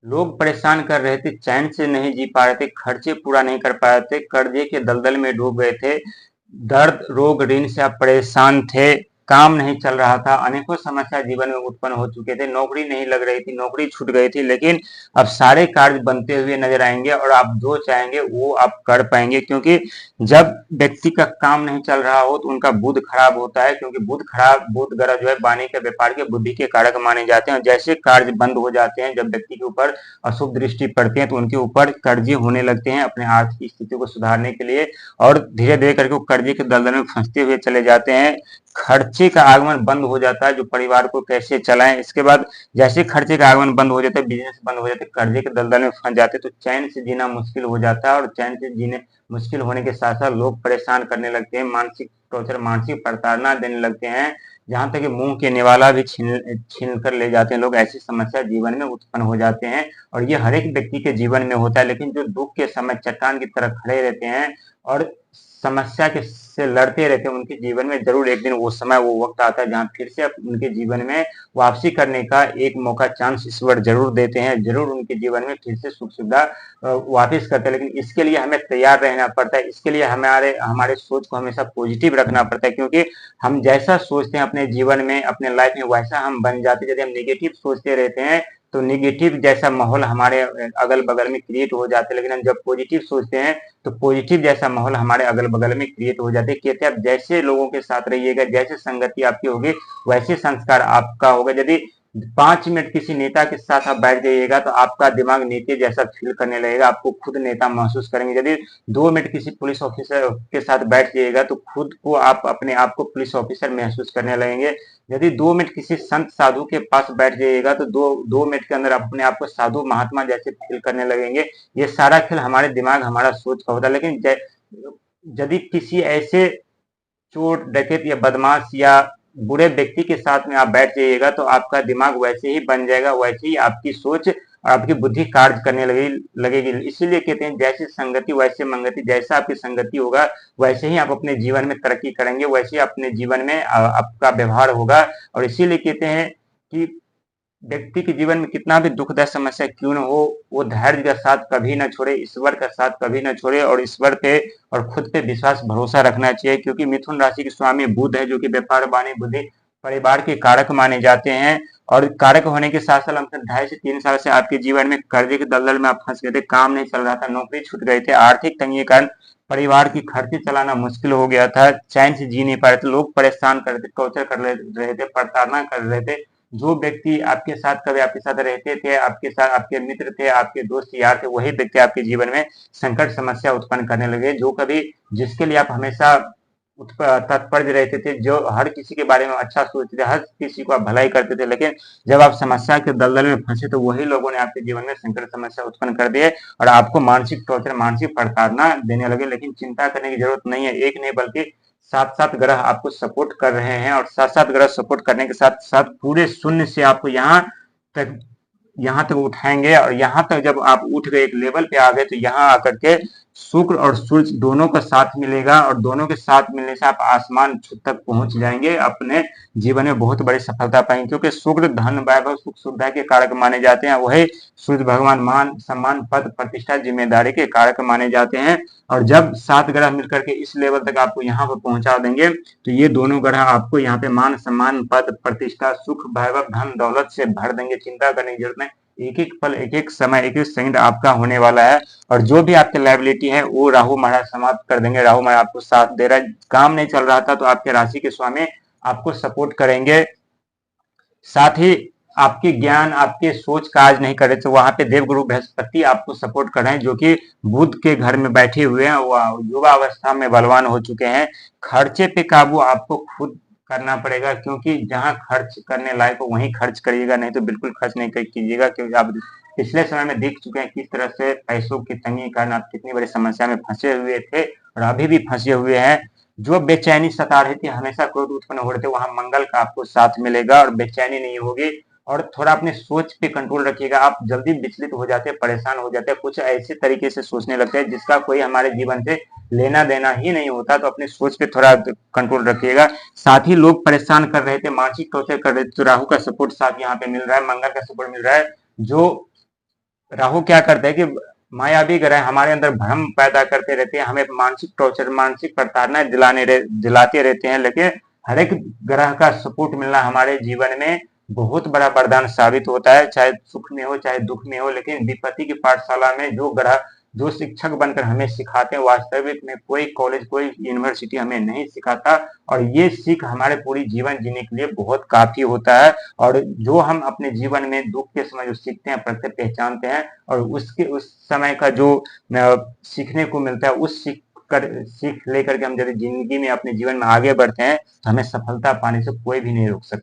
लोग परेशान कर रहे थे, चैन से नहीं जी पा रहे थे, खर्चे पूरा नहीं कर पा रहे थे, कर्जे के दलदल में डूब गए थे, दर्द रोग ऋण से आप परेशान थे, काम नहीं चल रहा था, अनेकों समस्या जीवन में उत्पन्न हो चुके थे, नौकरी नहीं लग रही थी, नौकरी छूट गई थी, लेकिन अब सारे कार्य बनते हुए नजर आएंगे और आप जो चाहेंगे वो आप कर पाएंगे, क्योंकि जब व्यक्ति का काम नहीं चल रहा हो तो उनका बुध खराब होता है, क्योंकि बुध ग्रह जो है वाणी के व्यापार के बुद्धि के कारक माने जाते हैं। जैसे कार्य बंद हो जाते हैं, जब व्यक्ति के ऊपर अशुभ दृष्टि पड़ती है तो उनके ऊपर कर्जे होने लगते हैं अपने आर्थिक स्थिति को सुधारने के लिए, और धीरे धीरे करके वो कर्जे के दलदल में फंसते हुए चले जाते हैं। खर्चे का आगमन बंद हो जाता है, जो परिवार को कैसे चलाएं। इसके बाद जैसे खर्चे का आगमन बंद हो जाता है, बिजनेस बंद हो जाते हैं, कर्जे के दलदल में फंस जाते हैं, तो चैन से जीना मुश्किल हो जाता है, और चैन से जीने मुश्किल होने के साथ साथ लोग परेशान करने लगते हैं, मानसिक टॉर्चर, मानसिक प्रताड़ना देने लगते हैं, जहां तक कि मुंह के निवाला भी छीन छीन कर ले जाते हैं लोग। ऐसी समस्या जीवन में उत्पन्न हो जाते हैं और ये हर एक व्यक्ति के जीवन में होता है, लेकिन जो दुख के समय चट्टान की तरह खड़े रहते हैं और समस्या के से लड़ते रहते हैं, उनके जीवन में जरूर एक दिन वो समय, वो वक्त आता है जहां फिर से उनके जीवन में वापसी करने का एक मौका, चांस ईश्वर जरूर देते हैं, जरूर उनके जीवन में फिर से सुख सुविधा वापिस करते हैं। लेकिन इसके लिए हमें तैयार रहना पड़ता है, इसके लिए हमारे हमारे सोच को हमेशा पॉजिटिव रखना पड़ता है, क्योंकि हम जैसा सोचते हैं अपने जीवन में, अपने लाइफ में, वैसा हम बन जाते हैं। यदि हम नेगेटिव सोचते रहते हैं तो नेगेटिव जैसा माहौल हमारे अगल बगल में क्रिएट हो जाते हैं, लेकिन हम जब पॉजिटिव सोचते हैं तो पॉजिटिव जैसा माहौल हमारे अगल बगल में क्रिएट हो जाते हैं। कहते हैं आप जैसे लोगों के साथ रहिएगा, जैसे संगति आपकी होगी, वैसे संस्कार आपका होगा। यदि 5 मिनट किसी नेता के साथ आप बैठ जाइएगा तो आपका दिमाग नेता जैसा फील करने लगेगा, आपको खुद नेता महसूस करेंगे। यदि 2 मिनट किसी पुलिस ऑफिसर के साथ बैठ जाइएगा तो खुद को आप अपने आप को पुलिस ऑफिसर महसूस करने लगेंगे। यदि 2 मिनट किसी संत साधु के पास बैठ जाइएगा तो दो मिनट के अंदर आप अपने आप को साधु महात्मा जैसे फील करने लगेंगे। ये सारा खेल हमारे दिमाग, हमारा सोच का होता है। लेकिन यदि किसी ऐसे चोर डकैत या बदमाश या बुरे व्यक्ति के साथ में आप बैठ जाइएगा तो आपका दिमाग वैसे ही बन जाएगा, वैसे ही आपकी सोच और आपकी बुद्धि कार्य करने लगेगी। इसीलिए कहते हैं जैसी संगति वैसे मंगति, जैसा आपकी संगति होगा वैसे ही आप अपने जीवन में तरक्की करेंगे, वैसे ही अपने जीवन में आपका व्यवहार होगा। और इसीलिए कहते हैं कि व्यक्ति के जीवन में कितना भी दुखदायक समस्या क्यों न हो, वो धैर्य का साथ कभी न छोड़े, ईश्वर का साथ कभी न छोड़े, और ईश्वर पे और खुद पे विश्वास भरोसा रखना चाहिए। क्योंकि मिथुन राशि के स्वामी बुध है, जो कि व्यापार, वाणी, बुद्धि, परिवार के कारक माने जाते हैं। और कारक होने के साथ साथ 2.5 से 3 साल से आपके जीवन में कर्जे के दलदल में आप फंस गए थे, काम नहीं चल रहा था, नौकरी छूट गई थे, आर्थिक तंगी के कारण परिवार की खर्चे चलाना मुश्किल हो गया था, चैन से जी नहीं पा रहे थे, लोग परेशान कर रहे थे, टॉर्चर कर रहे थे, प्रताड़ना कर रहे थे। जो व्यक्ति आपके साथ कभी आपके साथ रहते थे, आपके साथ आपके मित्र थे, आपके दोस्त यार थे, वही व्यक्ति आपके जीवन में संकट समस्या उत्पन्न करने लगे। जो कभी जिसके लिए आप हमेशा तत्पर रहते थे, जो हर किसी के बारे में अच्छा सोचते थे, हर किसी को आप भलाई करते थे, लेकिन जब आप समस्या के दलदल में फंसे तो वही लोगों ने आपके जीवन में संकट समस्या उत्पन्न कर दिए और आपको मानसिक टॉर्चर, मानसिक प्रताड़ना देने लगे। लेकिन चिंता करने की जरूरत नहीं है, एक नहीं बल्कि 7 ग्रह आपको सपोर्ट कर रहे हैं, और 7 ग्रह सपोर्ट करने के साथ साथ पूरे शून्य से आपको तक यहाँ तक उठाएंगे, और यहाँ तक जब आप उठ गए, एक लेवल पे आ गए, तो यहाँ आकर के शुक्र और सूर्य दोनों का साथ मिलेगा, और दोनों के साथ मिलने से आप आसमान तक पहुंच जाएंगे, अपने जीवन में बहुत बड़ी सफलता पाएंगे। क्योंकि शुक्र धन वैभव सुख सुविधा के कारक माने जाते हैं, वही सूर्य भगवान मान सम्मान पद प्रतिष्ठा जिम्मेदारी के कारक माने जाते हैं। और जब 7 ग्रह मिलकर के इस लेवल तक आपको यहाँ पर पहुंचा देंगे तो ये दोनों ग्रह आपको यहाँ पे मान सम्मान पद प्रतिष्ठा सुख वैभव धन दौलत से भर देंगे। चिंता करने की जरूरत नहीं, एक एक पल, एक एक समय, एक एक सेकंड आपका होने वाला है। और जो भी आपकी लायबिलिटी है वो राहु महाराज समाप्त कर देंगे। राहु महाराज आपको साथ दे रहा है, काम नहीं चल रहा था तो आपके राशि के स्वामी आपको सपोर्ट करेंगे। साथ ही आपके ज्ञान, आपके सोच काज नहीं कर रहे तो वहां पे देवगुरु बृहस्पति आपको सपोर्ट कर रहे हैं, जो कि बुध के घर में बैठे हुए हैं, वो युवा अवस्था में बलवान हो चुके हैं। खर्चे पे काबू आपको खुद करना पड़ेगा, क्योंकि जहां खर्च करने लायक हो वहीं खर्च करिएगा, नहीं तो बिल्कुल खर्च नहीं कीजिएगा। क्योंकि आप पिछले समय में देख चुके हैं किस तरह से पैसों की तंगी के कारण आप कितनी बड़ी समस्या में फंसे हुए थे और अभी भी फंसे हुए हैं। जो बेचैनी सता रही थी, हमेशा क्रोध उत्पन्न हो रहे थे, वहां मंगल का आपको साथ मिलेगा और बेचैनी नहीं होगी। और थोड़ा अपने सोच पे कंट्रोल रखिएगा, आप जल्दी विचलित हो जाते हैं, परेशान हो जाते हैं, कुछ ऐसे तरीके से सोचने लगते हैं जिसका कोई हमारे जीवन से लेना देना ही नहीं होता। तो अपने सोच पे थोड़ा कंट्रोल रखिएगा। साथ ही लोग परेशान कर रहे थे, मानसिक टॉर्चर कर रहे थे, तो राहु का सपोर्ट साथ यहाँ पे मिल रहा है, मंगल का सपोर्ट मिल रहा है। जो राहु क्या करते हैं कि मायावी ग्रह हमारे अंदर भ्रम पैदा करते रहते हैं, हमें मानसिक टॉर्चर, मानसिक प्रताड़ना दिलाते रहते हैं, लेकिन हर एक ग्रह का सपोर्ट मिलना हमारे जीवन में बहुत बड़ा वरदान साबित होता है, चाहे सुख में हो चाहे दुख में हो। लेकिन विपत्ति की पाठशाला में जो ग्रह, जो शिक्षक बनकर हमें सिखाते हैं, वास्तविक में कोई कॉलेज, कोई यूनिवर्सिटी हमें नहीं सिखाता, और ये सीख हमारे पूरी जीवन जीने के लिए बहुत काफी होता है। और जो हम अपने जीवन में दुख के समय जो सीखते हैं, पहचानते हैं, और उसके उस समय का जो सीखने को मिलता है, उस सीख लेकर के हम यदि जिंदगी में अपने जीवन में आगे बढ़ते हैं, तो हमें सफलता पाने से कोई भी नहीं रोक सकता।